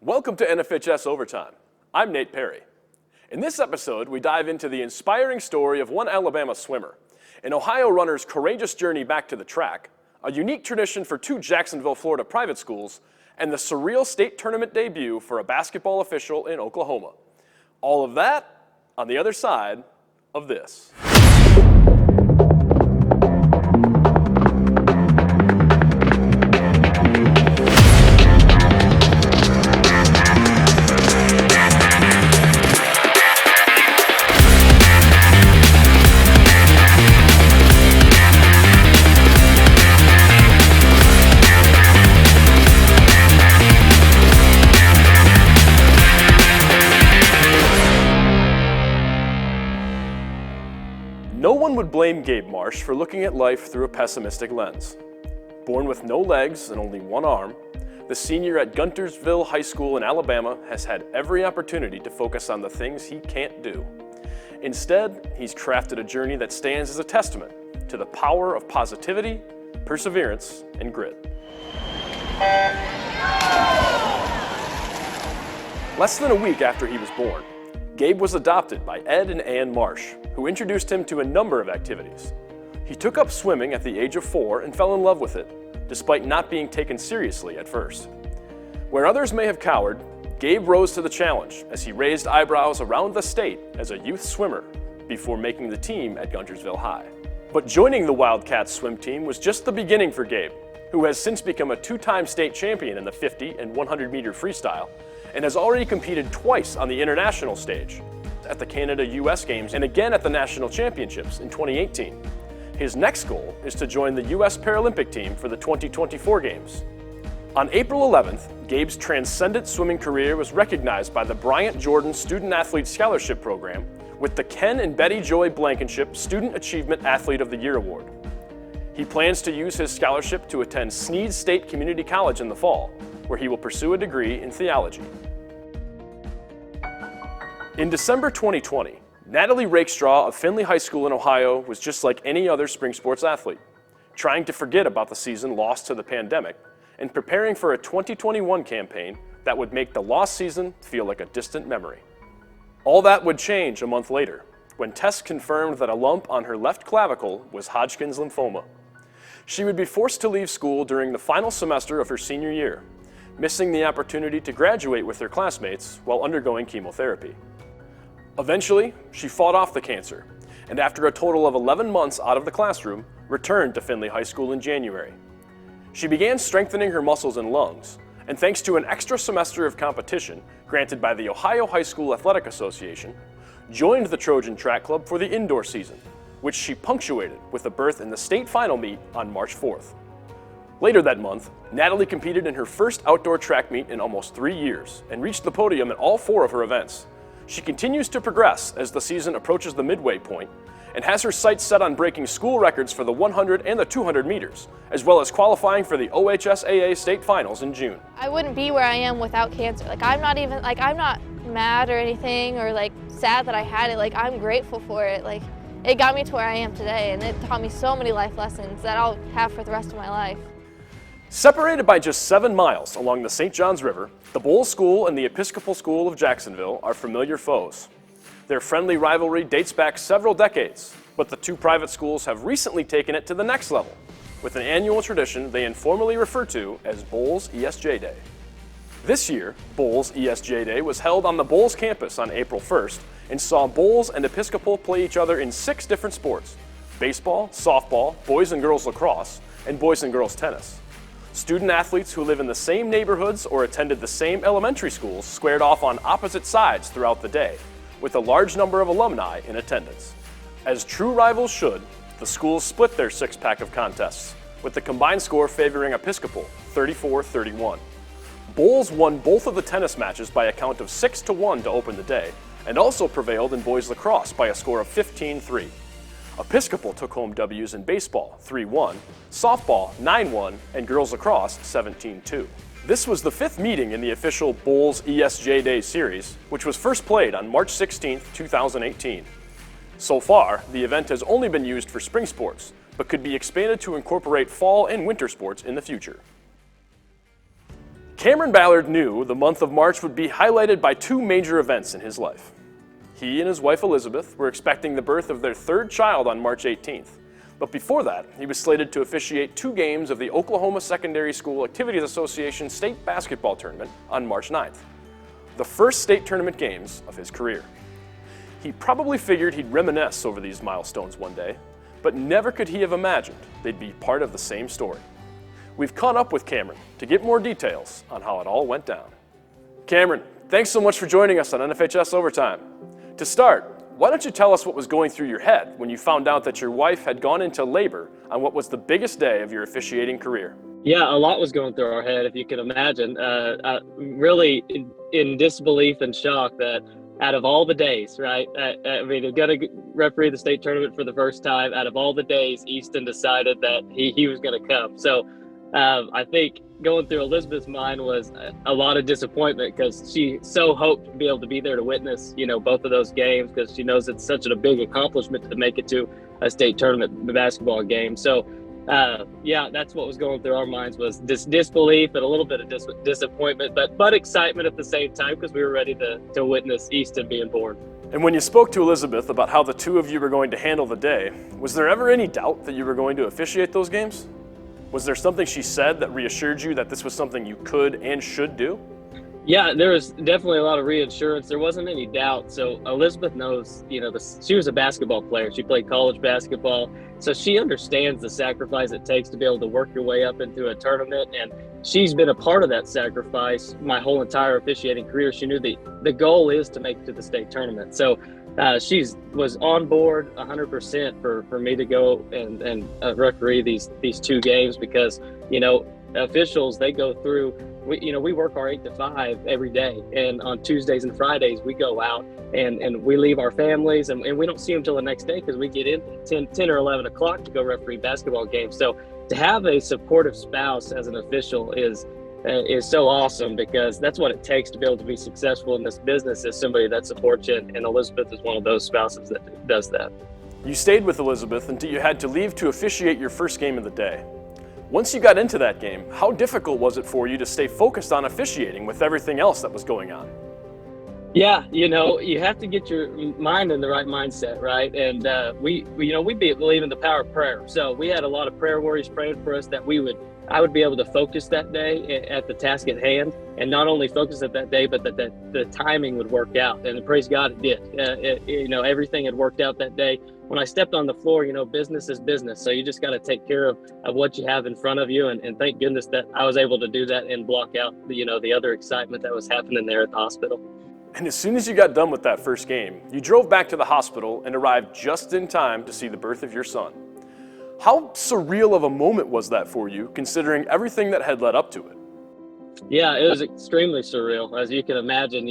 Welcome to NFHS Overtime. I'm Nate Perry. In this episode, we dive into the inspiring story of one Alabama swimmer, an Ohio runner's courageous journey back to the track, a unique tradition for two Jacksonville, Florida private schools, and the surreal state tournament debut for a basketball official in Oklahoma. All of that on the other side of this. No one would blame Gabe Marsh for looking at life through a pessimistic lens. Born with no legs and only one arm, the senior at Guntersville High School in Alabama has had every opportunity to focus on the things he can't do. Instead, he's crafted a journey that stands as a testament to the power of positivity, perseverance, and grit. Less than a week after he was born, Gabe was adopted by Ed and Ann Marsh, who introduced him to a number of activities. He took up swimming at the age of 4 and fell in love with it, despite not being taken seriously at first. Where others may have cowered, Gabe rose to the challenge as he raised eyebrows around the state as a youth swimmer before making the team at Guntersville High. But joining the Wildcats swim team was just the beginning for Gabe, who has since become a 2-time state champion in the 50 and 100-meter freestyle, and has already competed twice on the international stage, at the Canada-US Games and again at the National Championships in 2018. His next goal is to join the US Paralympic team for the 2024 Games. On April 11th, Gabe's transcendent swimming career was recognized by the Bryant Jordan Student Athlete Scholarship Program with the Ken and Betty Joy Blankenship Student Achievement Athlete of the Year Award. He plans to use his scholarship to attend Sneed State Community College in the fall, where he will pursue a degree in theology. In December 2020, Natalie Rakestraw of Findlay High School in Ohio was just like any other spring sports athlete, trying to forget about the season lost to the pandemic and preparing for a 2021 campaign that would make the lost season feel like a distant memory. All that would change a month later, when tests confirmed that a lump on her left clavicle was Hodgkin's lymphoma. She would be forced to leave school during the final semester of her senior year, missing the opportunity to graduate with her classmates while undergoing chemotherapy. Eventually, she fought off the cancer, and after a total of 11 months out of the classroom, returned to Findlay High School in January. She began strengthening her muscles and lungs, and thanks to an extra semester of competition granted by the Ohio High School Athletic Association, joined the Trojan Track Club for the indoor season, which she punctuated with a berth in the state final meet on March 4th. Later that month, Natalie competed in her first outdoor track meet in almost 3 years and reached the podium at all 4 of her events. She continues to progress as the season approaches the midway point and has her sights set on breaking school records for the 100 and the 200 meters, as well as qualifying for the OHSAA state finals in June. I wouldn't be where I am without cancer. I'm not mad or anything or sad that I had it. I'm grateful for it. It got me to where I am today, and it taught me so many life lessons that I'll have for the rest of my life. Separated by just 7 miles along the St. Johns River, the Bulls School and the Episcopal School of Jacksonville are familiar foes. Their friendly rivalry dates back several decades, but the two private schools have recently taken it to the next level, with an annual tradition they informally refer to as Bolles-ESJ Day. This year, Bolles-ESJ Day was held on the Bolles campus on April 1st and saw Bolles and Episcopal play each other in 6 different sports: baseball, softball, boys and girls lacrosse, and boys and girls tennis. Student athletes who live in the same neighborhoods or attended the same elementary schools squared off on opposite sides throughout the day, with a large number of alumni in attendance. As true rivals should, the schools split their 6-pack of contests, with the combined score favoring Episcopal, 34-31. Bolles won both of the tennis matches by a count of 6-1 to open the day, and also prevailed in boys lacrosse by a score of 15-3. Episcopal took home W's in baseball, 3-1, softball, 9-1, and girls lacrosse, 17-2. This was the 5th meeting in the official Bolles-ESJ Day series, which was first played on March 16, 2018. So far, the event has only been used for spring sports, but could be expanded to incorporate fall and winter sports in the future. Cameron Ballard knew the month of March would be highlighted by two major events in his life. He and his wife Elizabeth were expecting the birth of their third child on March 18th. But before that, he was slated to officiate 2 games of the Oklahoma Secondary School Activities Association state basketball tournament on March 9th, the first state tournament games of his career. He probably figured he'd reminisce over these milestones one day, but never could he have imagined they'd be part of the same story. We've caught up with Cameron to get more details on how it all went down. Cameron, thanks so much for joining us on NFHS Overtime. To start, why don't you tell us what was going through your head when you found out that your wife had gone into labor on what was the biggest day of your officiating career? Yeah, a lot was going through our head, if you can imagine. Really in disbelief and shock that out of all the days, right? I mean, they're going to referee the state tournament for the first time. Out of all the days, Easton decided that he was going to come. So I think going through Elizabeth's mind was a lot of disappointment because she so hoped to be able to be there to witness, both of those games because she knows it's such a big accomplishment to make it to a state tournament basketball game. So, yeah, that's what was going through our minds was disbelief and a little bit of disappointment, but excitement at the same time because we were ready to witness Easton being born. And when you spoke to Elizabeth about how the two of you were going to handle the day, was there ever any doubt that you were going to officiate those games? Was there something she said that reassured you that this was something you could and should do? Yeah, there was definitely a lot of reassurance. There wasn't any doubt. So Elizabeth knows, she was a basketball player. She played college basketball. So she understands the sacrifice it takes to be able to work your way up into a tournament. And she's been a part of that sacrifice my whole entire officiating career. She knew the goal is to make it to the state tournament. So she was on board 100% for me to go and referee these 2 games because, officials, they go through, we work our 8 to 5 every day. And on Tuesdays and Fridays, we go out and we leave our families and we don't see them till the next day because we get in 10 or 11 o'clock to go referee basketball games. So to have a supportive spouse as an official is so awesome because that's what it takes to be able to be successful in this business is somebody that supports you. And Elizabeth is one of those spouses that does that. You stayed with Elizabeth until you had to leave to officiate your first game of the day. Once you got into that game, how difficult was it for you to stay focused on officiating with everything else that was going on? Yeah, you have to get your mind in the right mindset, right? And we believe in the power of prayer. So we had a lot of prayer warriors praying for us that I would be able to focus that day at the task at hand, and not only focus at that day, but that the timing would work out. And praise God, it did. Everything had worked out that day. When I stepped on the floor, business is business. So you just got to take care of what you have in front of you. And thank goodness that I was able to do that and block out, the other excitement that was happening there at the hospital. And as soon as you got done with that first game, you drove back to the hospital and arrived just in time to see the birth of your son. How surreal of a moment was that for you, considering everything that had led up to it? Yeah, it was extremely surreal, as you can imagine.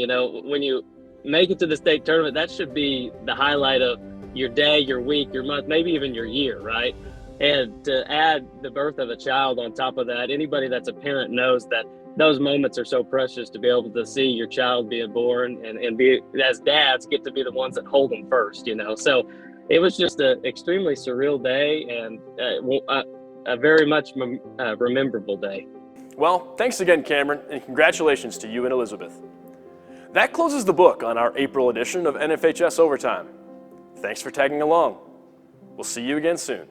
When you make it to the state tournament, that should be the highlight of your day, your week, your month, maybe even your year, right? And to add the birth of a child on top of that, anybody that's a parent knows that those moments are so precious to be able to see your child being born and be, as dads, get to be the ones that hold them first, So it was just an extremely surreal day and a very much rememberable day. Well, thanks again, Cameron, and congratulations to you and Elizabeth. That closes the book on our April edition of NFHS Overtime. Thanks for tagging along. We'll see you again soon.